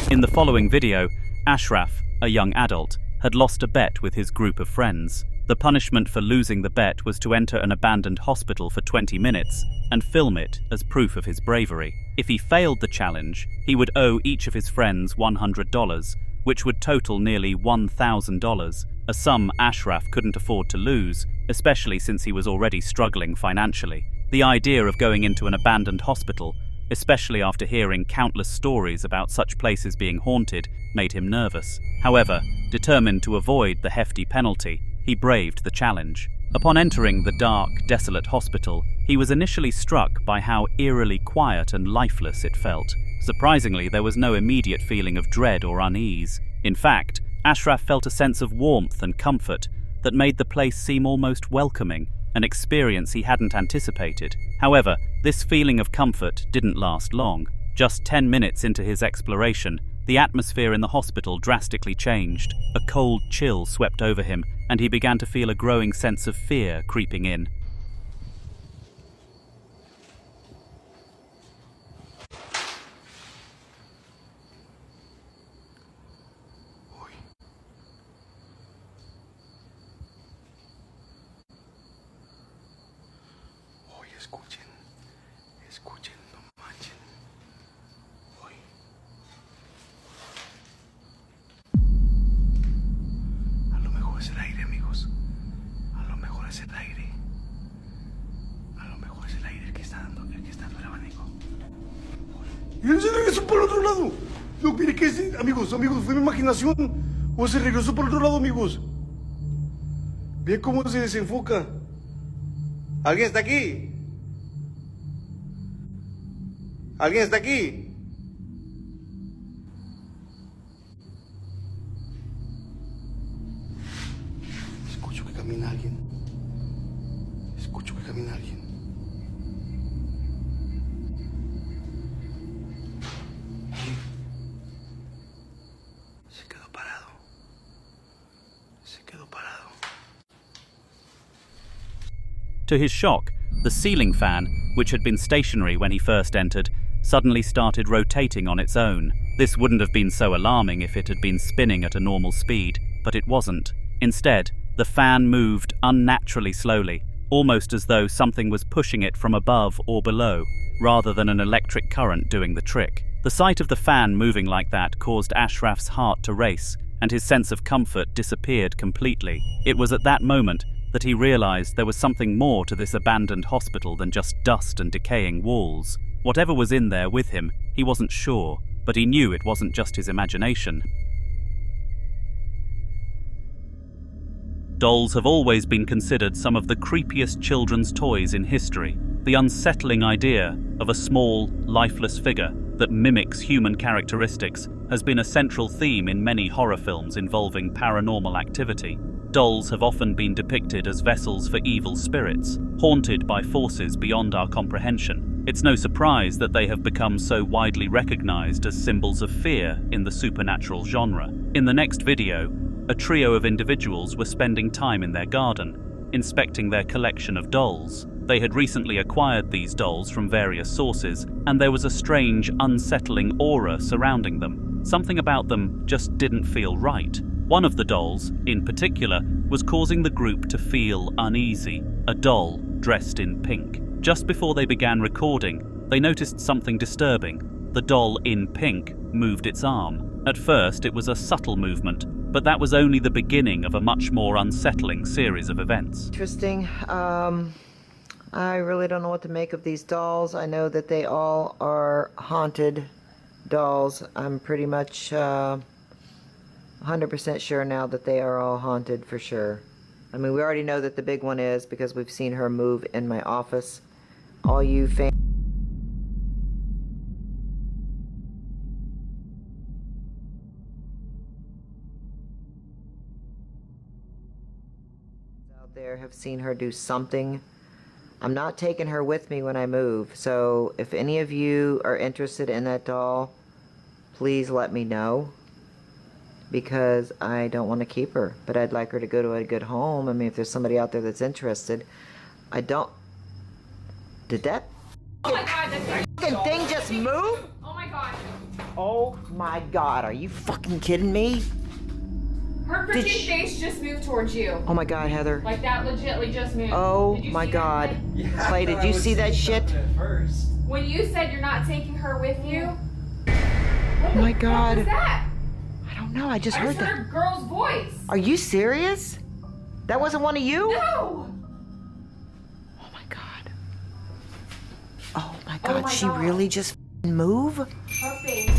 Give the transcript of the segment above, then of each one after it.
In the following video, Ashraf, a young adult, had lost a bet with his group of friends. The punishment for losing the bet was to enter an abandoned hospital for 20 minutes and film it as proof of his bravery. If he failed the challenge, he would owe each of his friends $100, which would total nearly $1,000, a sum Ashraf couldn't afford to lose, especially since he was already struggling financially. The idea of going into an abandoned hospital, especially after hearing countless stories about such places being haunted, made him nervous. However, determined to avoid the hefty penalty, he braved the challenge. Upon entering the dark, desolate hospital, he was initially struck by how eerily quiet and lifeless it felt. Surprisingly, there was no immediate feeling of dread or unease. In fact, Ashraf felt a sense of warmth and comfort that made the place seem almost welcoming, an experience he hadn't anticipated. However, this feeling of comfort didn't last long. Just 10 minutes into his exploration, the atmosphere in the hospital drastically changed. A cold chill swept over him, and he began to feel a growing sense of fear creeping in. Escuchen, no manchen. Hoy. A lo mejor es el aire, amigos. A lo mejor es el aire. A lo mejor es el aire el que está dando el abanico. Y él se regresó por el otro lado. No, mire que amigos, fue mi imaginación. O se regresó por el otro lado, amigos. Ve cómo se desenfoca. ¿Alguien está aquí? ¿Alguien está aquí? Escucho que camina alguien. Escucho que camina alguien. Se quedó parado. Se quedó parado. To his shock, the ceiling fan, which had been stationary when he first entered, suddenly started rotating on its own. This wouldn't have been so alarming if it had been spinning at a normal speed, but it wasn't. Instead, the fan moved unnaturally slowly, almost as though something was pushing it from above or below, rather than an electric current doing the trick. The sight of the fan moving like that caused Ashraf's heart to race, and his sense of comfort disappeared completely. It was at that moment that he realized there was something more to this abandoned hospital than just dust and decaying walls. Whatever was in there with him, he wasn't sure, but he knew it wasn't just his imagination. Dolls have always been considered some of the creepiest children's toys in history. The unsettling idea of a small, lifeless figure that mimics human characteristics has been a central theme in many horror films involving paranormal activity. Dolls have often been depicted as vessels for evil spirits, haunted by forces beyond our comprehension. It's no surprise that they have become so widely recognized as symbols of fear in the supernatural genre. In the next video, a trio of individuals were spending time in their garden, inspecting their collection of dolls. They had recently acquired these dolls from various sources, and there was a strange, unsettling aura surrounding them. Something about them just didn't feel right. One of the dolls, in particular, was causing the group to feel uneasy, a doll dressed in pink. Just before they began recording, they noticed something disturbing. The doll in pink moved its arm. At first, it was a subtle movement, but that was only the beginning of a much more unsettling series of events. Interesting. I really don't know what to make of these dolls. I know that they all are haunted dolls. I'm pretty much 100% sure now that they are all haunted for sure. I mean, we already know that the big one is because we've seen her move in my office. All you fans out there have seen her do something. I'm not taking her with me when I move, so if any of you are interested in that doll, please let me know, because I don't want to keep her, but I'd like her to go to a good home. I mean, if there's somebody out there that's interested. I don't... Did that... Oh my god, that fucking thing just move? Oh my god. Oh my god, are you fucking kidding me? Her freaking face just moved towards you. Oh my god, Heather. Like that legitly just moved. Oh Did you my see god. that? Yeah, Clay, did you see that shit? At first. When you said you're not taking her with you. Oh my god. What was that? I don't know, I just I heard just that. heard a girl's voice. Are you serious? That wasn't one of you? No. Oh my god. Oh my god, my she God. really just f***ing move? Her face.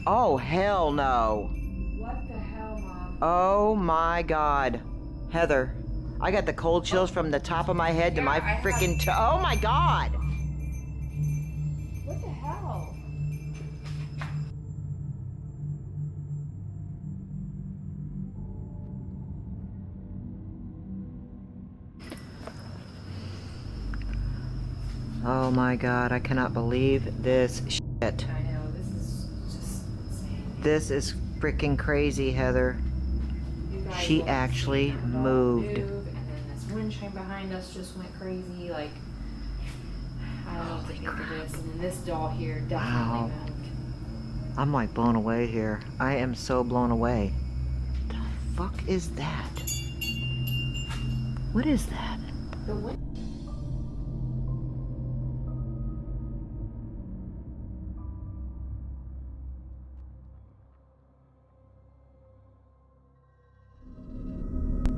Oh hell no. What the hell, Mom? Oh my god. Heather, I got the cold chills from the top of my head to Yeah, my I have- freaking toe. Oh my god. What the hell? Oh my god, I cannot believe this shit. I know, this is just insane. This is freaking crazy, Heather. You guys She will actually see the dog moved. move, and then this wind chime behind us just went crazy. Like, I don't know what to think of this. And then this doll here definitely Wow. moved. I'm like blown away here. I am so blown away. The fuck is that? What is that? The wind.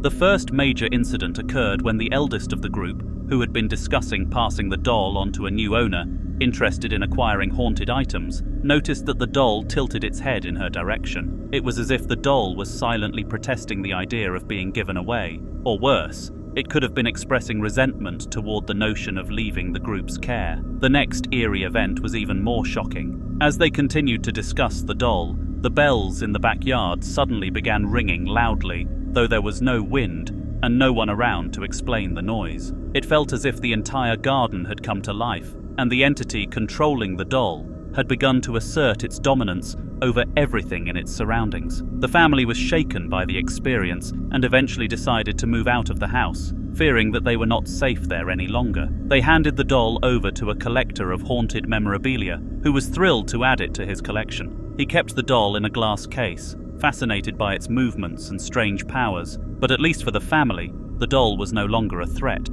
The first major incident occurred when the eldest of the group, who had been discussing passing the doll on to a new owner, interested in acquiring haunted items, noticed that the doll tilted its head in her direction. It was as if the doll was silently protesting the idea of being given away, or worse, it could have been expressing resentment toward the notion of leaving the group's care. The next eerie event was even more shocking. As they continued to discuss the doll, the bells in the backyard suddenly began ringing loudly, though there was no wind and no one around to explain the noise. It felt as if the entire garden had come to life, and the entity controlling the doll had begun to assert its dominance over everything in its surroundings. The family was shaken by the experience and eventually decided to move out of the house, fearing that they were not safe there any longer. They handed the doll over to a collector of haunted memorabilia, who was thrilled to add it to his collection. He kept the doll in a glass case, fascinated by its movements and strange powers, but at least for the family, the doll was no longer a threat.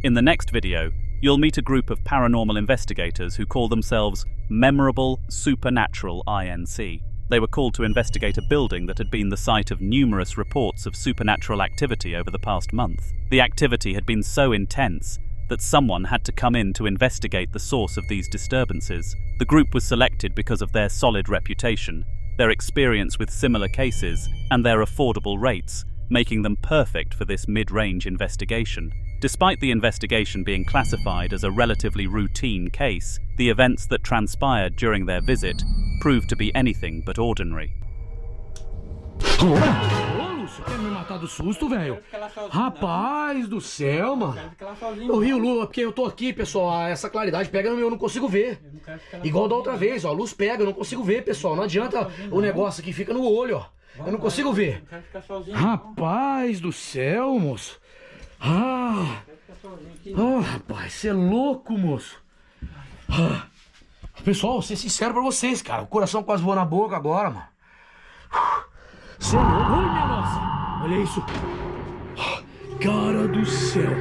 In the next video, you'll meet a group of paranormal investigators who call themselves Memorable Supernatural INC. They were called to investigate a building that had been the site of numerous reports of supernatural activity over the past month. The activity had been so intense that someone had to come in to investigate the source of these disturbances. The group was selected because of their solid reputation, their experience with similar cases, and their affordable rates, making them perfect for this mid-range investigation. Despite the investigation being classified as a relatively routine case, the events that transpired during their visit proved to be anything but ordinary. Ô, Lúcio, quer me matar do susto, velho? Rapaz do céu, mano. Eu vi o Lula, porque eu tô aqui, pessoal. Essa claridade pega no meu, eu não consigo ver. Igual da outra vez, ó. A luz pega, eu não consigo ver, pessoal. Não adianta o negócio aqui, fica no olho, ó. Eu não consigo ver. Rapaz do céu, moço. Rapaz, você é louco, moço. Pessoal, vou ser sincero pra vocês, cara. O coração quase voou na boca agora, mano. Você é louco. Olha, minha nossa. Olha isso. Cara do céu.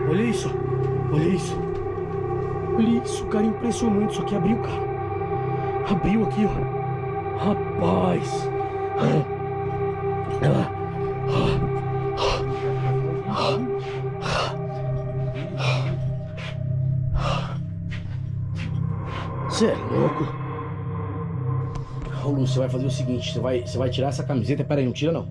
Olha isso. Olha isso. Olha isso, cara. Impressionante. Isso aqui abriu, cara. Abriu aqui, ó. Rapaz. Você é louco. Ô, Lúcio, você vai fazer o seguinte, você vai tirar essa camiseta. Pera aí, não tira não.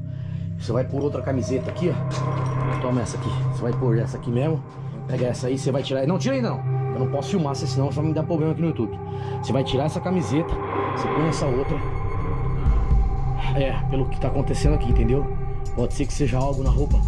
Você vai pôr outra camiseta aqui, ó. Toma essa aqui. Você vai pôr essa aqui mesmo. Pega essa aí, você vai tirar. Não, tira ainda não. Eu não posso filmar, senão vai me dar problema aqui no YouTube. Você vai tirar essa camiseta, você põe essa outra. Pelo que tá acontecendo aqui, entendeu? Pode ser que seja algo na roupa,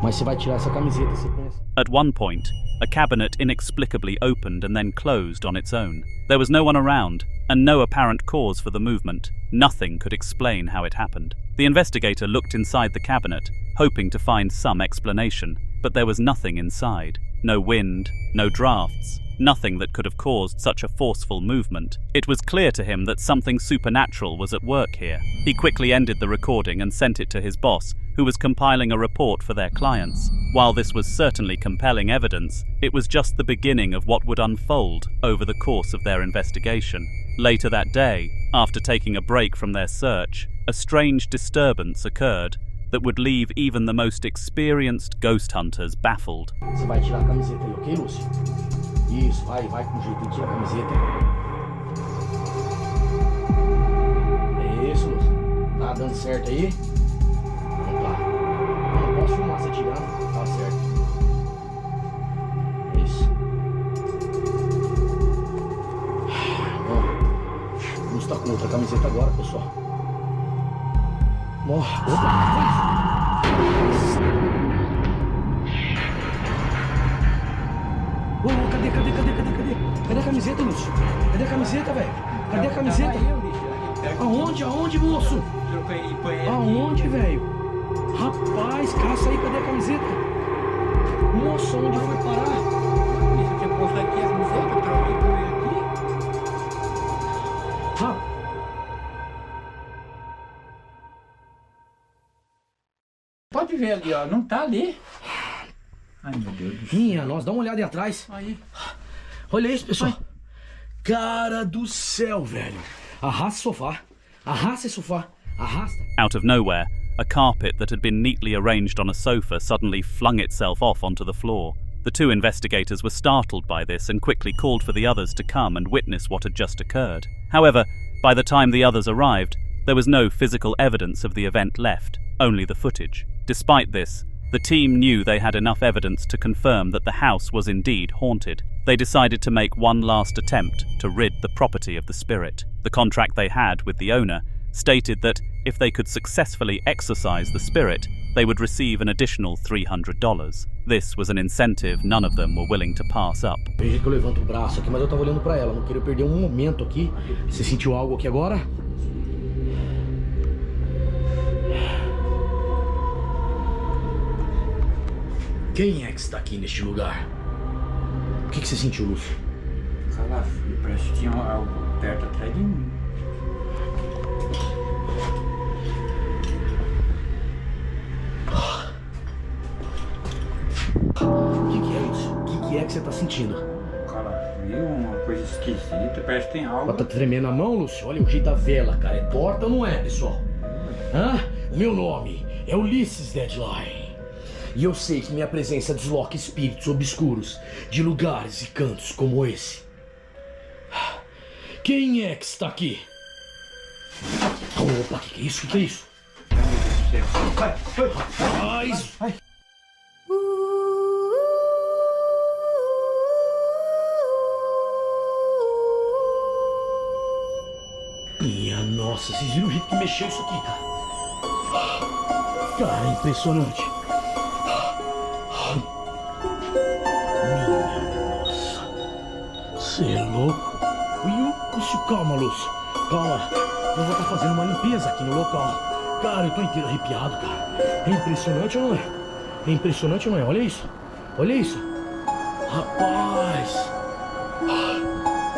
mas você vai tirar essa camiseta, você põe essa. At one point, a cabinet inexplicably opened and then closed on its own. There was no one around, and no apparent cause for the movement. Nothing could explain how it happened. The investigator looked inside the cabinet, hoping to find some explanation, but there was nothing inside. No wind, no drafts, nothing that could have caused such a forceful movement. It was clear to him that something supernatural was at work here. He quickly ended the recording and sent it to his boss, who was compiling a report for their clients. While this was certainly compelling evidence, it was just the beginning of what would unfold over the course of their investigation. Later that day, after taking a break from their search, a strange disturbance occurred that would leave even the most experienced ghost hunters baffled. Você vai tirar a camiseta aí, ok, Lúcio? Isso, vai com jeito, tira a camiseta. É isso, Lúcio. Tá dando certo aí? Vamos lá. Não posso filmar você tirando, tá certo. É isso. Bom, Lúcio tá com outra camiseta agora, pessoal. Opa, cadê a camiseta, Lúcio? Cadê a camiseta, velho? Cadê a camiseta? Aonde, moço? Aonde, velho? Rapaz, caça aí, cadê a camiseta? Moço, onde foi parar? Eu tinha posto aqui a camiseta, eu troquei por ele aqui. Pode ver ali, ó, não tá ali. Ai, meu Deus do céu. Minha nossa, dá uma olhada aí atrás. Aí. Olha isso, pessoal. Cara do céu, velho. Arrasta o sofá. Arrasta esse sofá. Arrasta. Out of nowhere, a carpet that had been neatly arranged on a sofa suddenly flung itself off onto the floor. The two investigators were startled by this and quickly called for the others to come and witness what had just occurred. However, by the time the others arrived, there was no physical evidence of the event left, only the footage. Despite this, the team knew they had enough evidence to confirm that the house was indeed haunted. They decided to make one last attempt to rid the property of the spirit. The contract they had with the owner stated that if they could successfully exorcise the spirit, they would receive an additional $300. This was an incentive none of them were willing to pass up. Veja que eu levanto o braço aqui, mas eu tava olhando pra ela, não queria perder um momento aqui. Você sentiu algo aqui agora? Quem é que está aqui neste lugar? O que você sentiu, Lúcio? Calafrio, parece que tinha algo perto atrás de mim. O que é, Lúcio? O que é que você está sentindo? Calafrio, uma coisa esquisita, parece que tem algo. Tá tremendo a mão, Lúcio? Olha o jeito da vela, cara. É torta ou não é, pessoal? Hã? O meu nome é Ulisses Deadline. E eu sei que minha presença desloca espíritos obscuros de lugares e cantos como esse. Quem é que está aqui? Opa, que é isso? Que é isso? Rapaz! Minha nossa, vocês viram o jeito que mexeu isso aqui, cara? Cara, é impressionante. Minha nossa. Você é louco? Lúcio, calma, Lúcio. Calma. Eu vou estar fazendo uma limpeza aqui no local. Cara, eu tô inteiro arrepiado, cara. É impressionante ou não é? É impressionante ou não é? Olha isso. Olha isso. Rapaz.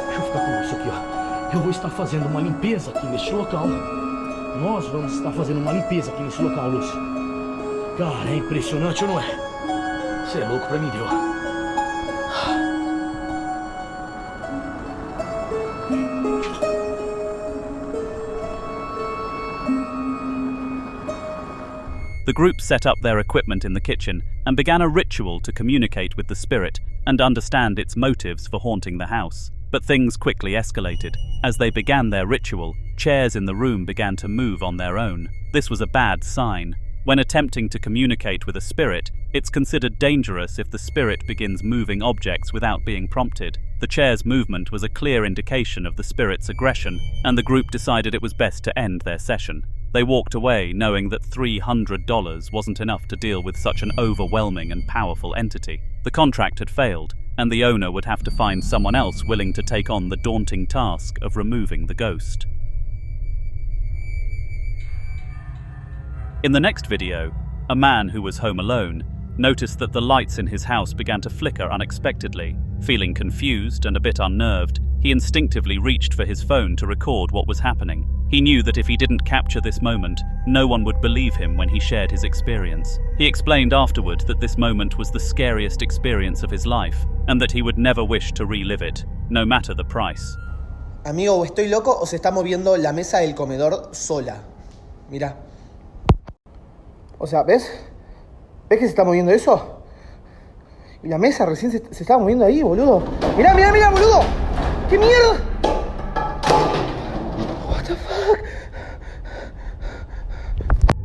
Deixa eu ficar com o Lúcio aqui, ó. Eu vou estar fazendo uma limpeza aqui neste local. Nós vamos estar fazendo uma limpeza aqui nesse local, Lúcio. Cara, é impressionante ou não é? Você é louco pra mim, deu. The group set up their equipment in the kitchen and began a ritual to communicate with the spirit and understand its motives for haunting the house. But things quickly escalated. As they began their ritual, chairs in the room began to move on their own. This was a bad sign. When attempting to communicate with a spirit, it's considered dangerous if the spirit begins moving objects without being prompted. The chair's movement was a clear indication of the spirit's aggression, and the group decided it was best to end their session. They walked away knowing that $300 wasn't enough to deal with such an overwhelming and powerful entity. The contract had failed, and the owner would have to find someone else willing to take on the daunting task of removing the ghost. In the next video, a man who was home alone noticed that the lights in his house began to flicker unexpectedly. Feeling confused and a bit unnerved, he instinctively reached for his phone to record what was happening. He knew that if he didn't capture this moment, no one would believe him when he shared his experience. He explained afterward that this moment was the scariest experience of his life, and that he would never wish to relive it, no matter the price. Amigo, o estoy loco o se está moviendo la mesa del comedor sola. Mira. O sea, ¿ves? ¿Ves que se está moviendo eso? Y la mesa recién se estaba moviendo ahí, boludo. Mirá, mirá, mirá, boludo. ¿Qué mierda? What the fuck?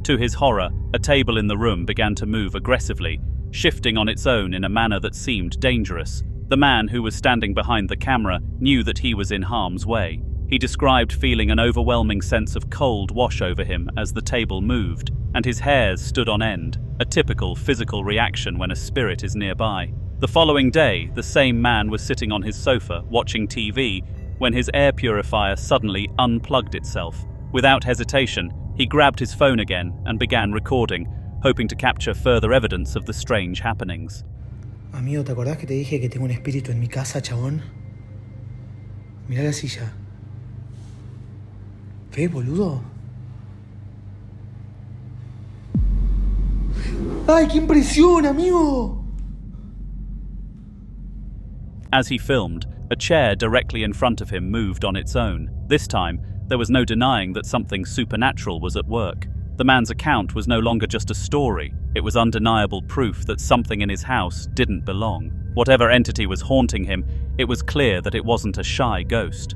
To his horror, a table in the room began to move aggressively, shifting on its own in a manner that seemed dangerous. The man who was standing behind the camera knew that he was in harm's way. He described feeling an overwhelming sense of cold wash over him as the table moved, and his hairs stood on end, a typical physical reaction when a spirit is nearby. The following day, the same man was sitting on his sofa, watching TV, when his air purifier suddenly unplugged itself. Without hesitation, he grabbed his phone again and began recording, hoping to capture further evidence of the strange happenings. Amigo, ¿te acordás que te dije que tengo un espíritu en mi casa, chabón? Mirá la silla. ¿Ves, boludo? ¡Ay, qué impresión, amigo! As he filmed, a chair directly in front of him moved on its own. This time, there was no denying that something supernatural was at work. The man's account was no longer just a story, it was undeniable proof that something in his house didn't belong. Whatever entity was haunting him, it was clear that it wasn't a shy ghost.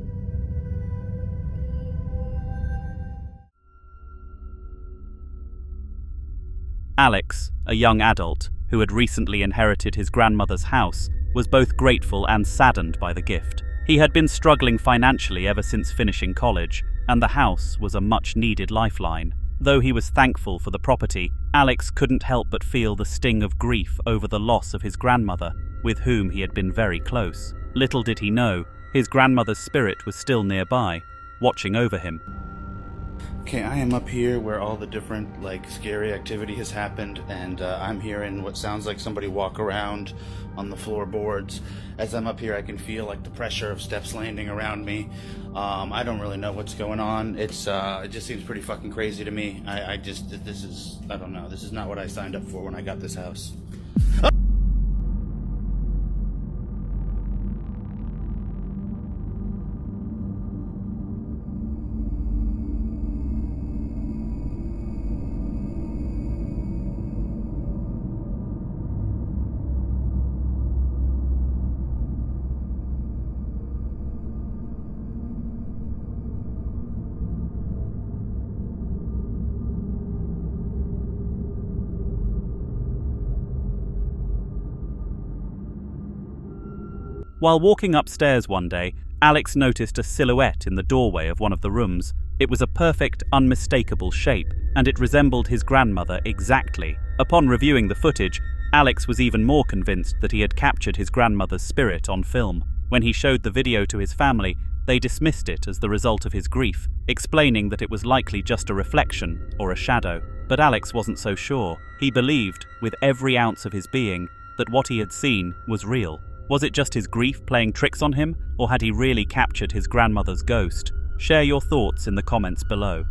Alex, a young adult who had recently inherited his grandmother's house, was both grateful and saddened by the gift. He had been struggling financially ever since finishing college, and the house was a much-needed lifeline. Though he was thankful for the property, Alex couldn't help but feel the sting of grief over the loss of his grandmother, with whom he had been very close. Little did he know, his grandmother's spirit was still nearby, watching over him. Okay, I am up here where all the different, scary activity has happened, and I'm hearing what sounds like somebody walk around on the floorboards. As I'm up here, I can feel, the pressure of steps landing around me. I don't really know what's going on. It just seems pretty fucking crazy to me. I don't know. This is not what I signed up for when I got this house. While walking upstairs one day, Alex noticed a silhouette in the doorway of one of the rooms. It was a perfect, unmistakable shape, and it resembled his grandmother exactly. Upon reviewing the footage, Alex was even more convinced that he had captured his grandmother's spirit on film. When he showed the video to his family, they dismissed it as the result of his grief, explaining that it was likely just a reflection or a shadow. But Alex wasn't so sure. He believed, with every ounce of his being, that what he had seen was real. Was it just his grief playing tricks on him, or had he really captured his grandmother's ghost? Share your thoughts in the comments below.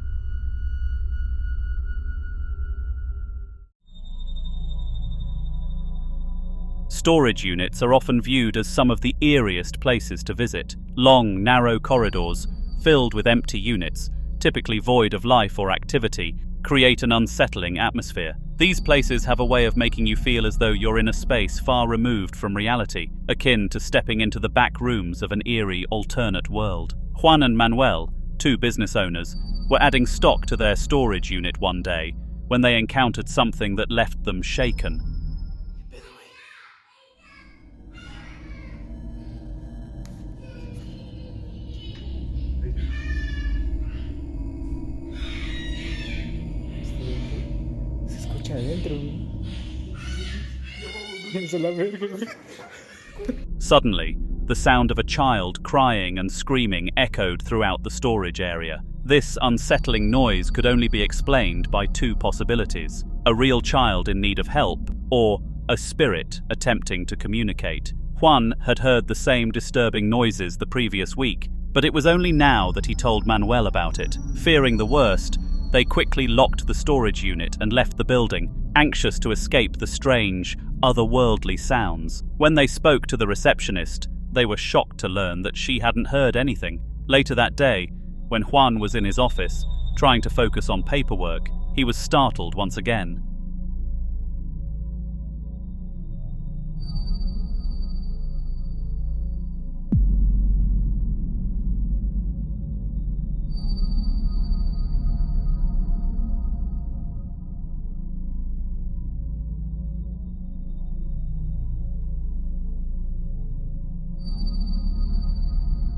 Storage units are often viewed as some of the eeriest places to visit. Long, narrow corridors, filled with empty units, typically void of life or activity, create an unsettling atmosphere. These places have a way of making you feel as though you're in a space far removed from reality, akin to stepping into the back rooms of an eerie alternate world. Juan and Manuel, two business owners, were adding stock to their storage unit one day when they encountered something that left them shaken. Suddenly, the sound of a child crying and screaming echoed throughout the storage area. This unsettling noise could only be explained by two possibilities: a real child in need of help, or a spirit attempting to communicate. Juan had heard the same disturbing noises the previous week, but it was only now that he told Manuel about it. Fearing the worst, they quickly locked the storage unit and left the building, anxious to escape the strange, otherworldly sounds. When they spoke to the receptionist, they were shocked to learn that she hadn't heard anything. Later that day, when Juan was in his office, trying to focus on paperwork, he was startled once again.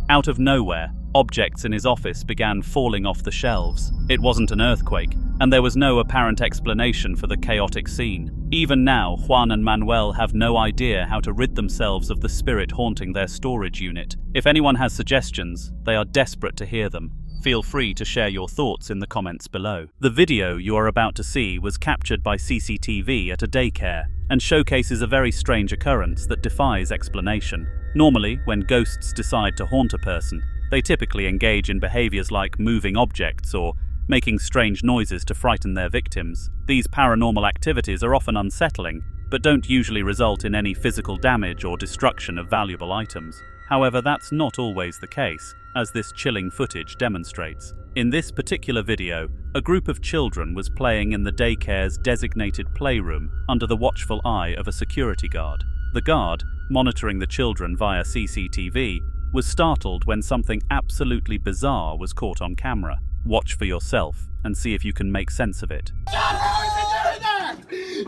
Out of nowhere, objects in his office began falling off the shelves. It wasn't an earthquake, and there was no apparent explanation for the chaotic scene. Even now, Juan and Manuel have no idea how to rid themselves of the spirit haunting their storage unit. If anyone has suggestions, they are desperate to hear them. Feel free to share your thoughts in the comments below. The video you are about to see was captured by CCTV at a daycare and showcases a very strange occurrence that defies explanation. Normally, when ghosts decide to haunt a person, they typically engage in behaviors like moving objects or making strange noises to frighten their victims. These paranormal activities are often unsettling, but don't usually result in any physical damage or destruction of valuable items. However, that's not always the case, as this chilling footage demonstrates. In this particular video, a group of children was playing in the daycare's designated playroom under the watchful eye of a security guard. The guard, monitoring the children via CCTV, was startled when something absolutely bizarre was caught on camera. Watch for yourself and see if you can make sense of it. John, how is it doing that?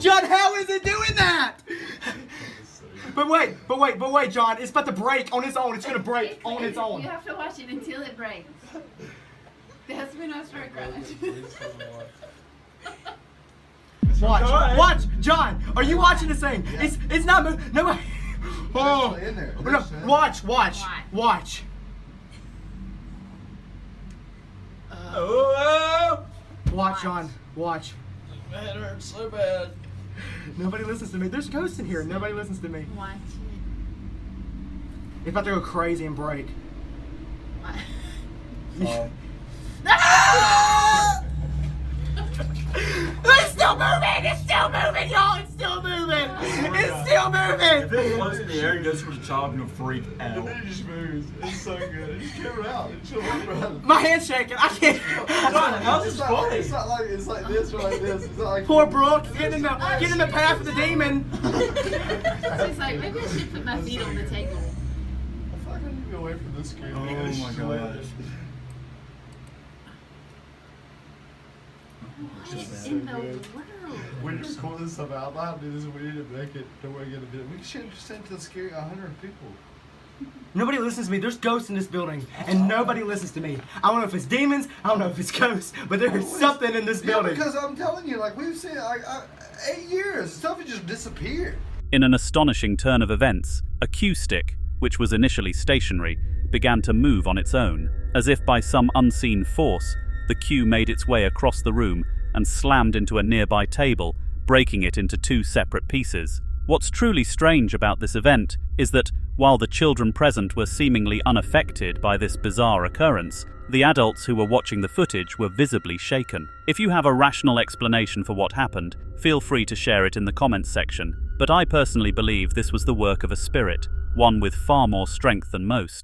John, how is it doing that? But wait, John, it's about to break on its own. It's gonna break on its own. You have to watch it until it breaks. There has to be no stroke Watch, John. Are you watching this thing? Yeah. It's not moving. No. Oh, in there. No, watch. Watch, John. Watch. Man, it hurts so bad. Nobody listens to me. There's ghosts in here. Nobody listens to me. Watch It's about to go crazy and break. It's still moving! It's still moving, y'all! It's still moving! It's still moving! If it floats in the air and goes for the child, you'll freak out. And then it just moves. It's so good. It's chill out. It's chill out. My hand's shaking. I can't. John, how's this funny? It's not like this or like this. It's not like Poor Brooke, get in the path of the demon. She's like, maybe I should put my feet on the table. I feel like I need to be away from this screen. Oh my gosh. What in the world? We're just calling this stuff out loud, dude. This is we need to make it. Don't want to get a bit. We should send to the scary 100 people. Nobody listens to me. There's ghosts in this building, and nobody listens to me. I don't know if it's demons. I don't know if it's ghosts, but there is something in this building. Because I'm telling you, like we've seen, 8 years, stuff had just disappeared. In an astonishing turn of events, a cue stick, which was initially stationary, began to move on its own. As if by some unseen force, the cue made its way across the room and slammed into a nearby table, breaking it into 2 separate pieces. What's truly strange about this event is that, while the children present were seemingly unaffected by this bizarre occurrence, the adults who were watching the footage were visibly shaken. If you have a rational explanation for what happened, feel free to share it in the comments section, but I personally believe this was the work of a spirit, one with far more strength than most.